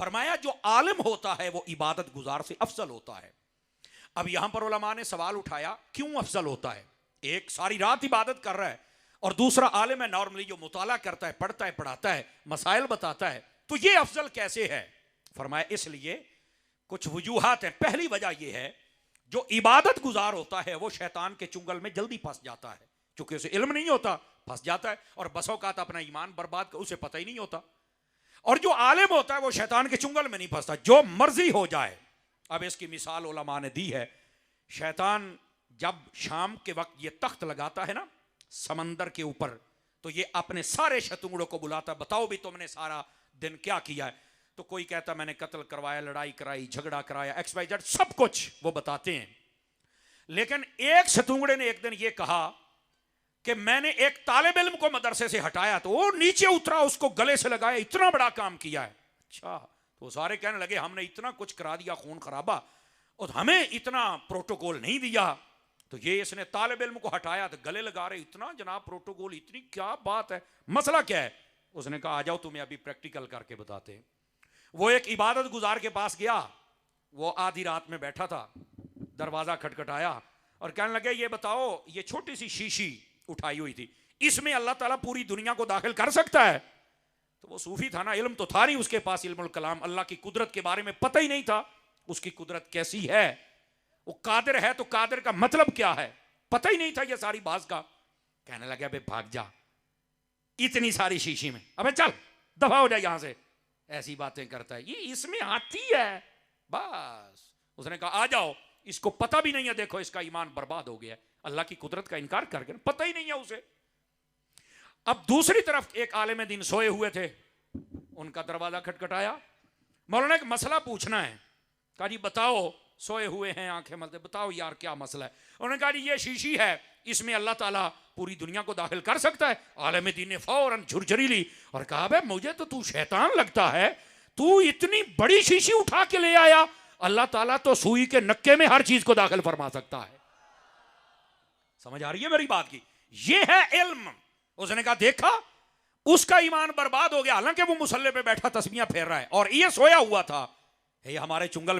फरमाया जो आलिम होता है वो इबादत गुजार से अफजल होता है। अब यहां पर उलमा ने सवाल उठाया क्यों अफजल होता है? एक सारी रात इबादत कर रहा है और दूसरा आलिम है नॉर्मली जो मुताला करता है, पढ़ता है, पढ़ाता है, मसाइल बताता है, तो ये अफजल कैसे है? फरमाया इसलिए कुछ वजूहात हैं। पहली वजह यह है जो इबादत गुजार होता है वो शैतान के चुंगल में जल्दी फंस जाता है, क्योंकि उसे इल्म नहीं होता, फंस जाता है और बसों का अपना ईमान बर्बाद कर, उसे पता ही नहीं होता। और जो आलिम होता है वो शैतान के चुंगल में नहीं फंसता, जो मर्जी हो जाए। अब इसकी मिसाल उलमा ने दी है। शैतान जब शाम के वक्त ये तख्त लगाता है ना समंदर के ऊपर, तो ये अपने सारे शतुंगड़ों को बुलाता, बताओ भी तुमने सारा दिन क्या किया है? तो कोई कहता मैंने कत्ल करवाया, लड़ाई कराई, झगड़ा कराया, XYZ, सब कुछ वो बताते हैं। लेकिन एक शतुंगड़े ने एक दिन ये कहा कि मैंने एक तालिब इल्म को मदरसे से हटाया, तो वो नीचे उतरा, उसको गले से लगाया, इतना बड़ा काम किया है। अच्छा, तो सारे कहने लगे हमने इतना कुछ करा दिया, खून खराबा, और हमें इतना प्रोटोकॉल नहीं दिया। तो ये इसने तालिब इल्म को हटाया तो गले लगा रहे, इतना जनाब प्रोटोकॉल, इतनी क्या बात है, मसला क्या है? उसने कहा आ जाओ तुम्हें अभी प्रैक्टिकल करके बताते हैं। वो एक इबादत गुजार के पास गया, वो आधी रात में बैठा था, दरवाजा खटखटाया और कहने लगे ये बताओ, ये छोटी सी शीशी उठाई हुई थी, इसमें अल्लाह ताला पूरी दुनिया को दाखिल कर सकता है? तो वो सूफी था ना, इल्म तो था नहीं उसके पास, इल्मुल कलाम, अल्लाह की कुदरत के बारे में पता ही नहीं था, उसकी कुदरत कैसी है, वो कादिर है तो कादिर का मतलब क्या है, पता ही नहीं था ये सारी बात का। कहने लगे अबे भाग जा, इतनी सारी शीशी में, अबे चल दफा हो जाए यहां से, ऐसी बातें करता है, ये इसमें आती है बस। उसने कहा आ जाओ, इसको पता भी नहीं है, देखो इसका ईमान बर्बाद हो गया, अल्लाह की कुदरत का इनकार करके, पता ही नहीं है उसे। अब दूसरी तरफ एक आलिम दीन सोए हुए थे, उनका दरवाजा खटखटाया, मौलाना एक मसला पूछना है। कहा जी बताओ, सोए हुए हैं आंखें मलते, बताओ यार क्या मसला है? उन्होंने कहा जी ये शीशी है, इसमें अल्लाह ताला पूरी दुनिया को दाखिल कर सकता है। आलिम दीन ने फौरन झुरझुरी ली और कहा बे मुझे तो तू शैतान लगता है, तू इतनी बड़ी शीशी उठा के ले आया, अल्लाह ताला तो सुई के नक्के में हर चीज को दाखिल फरमा सकता है। समझ आ रही है मेरी बात की? ये है इल्म। उसने कहा देखा, उसका ईमान बर्बाद हो गया, हालांकि वो मुसल्ले पे बैठा तस्बीहां फेर रहा है और ये सोया हुआ था, ये हमारे चुंगल में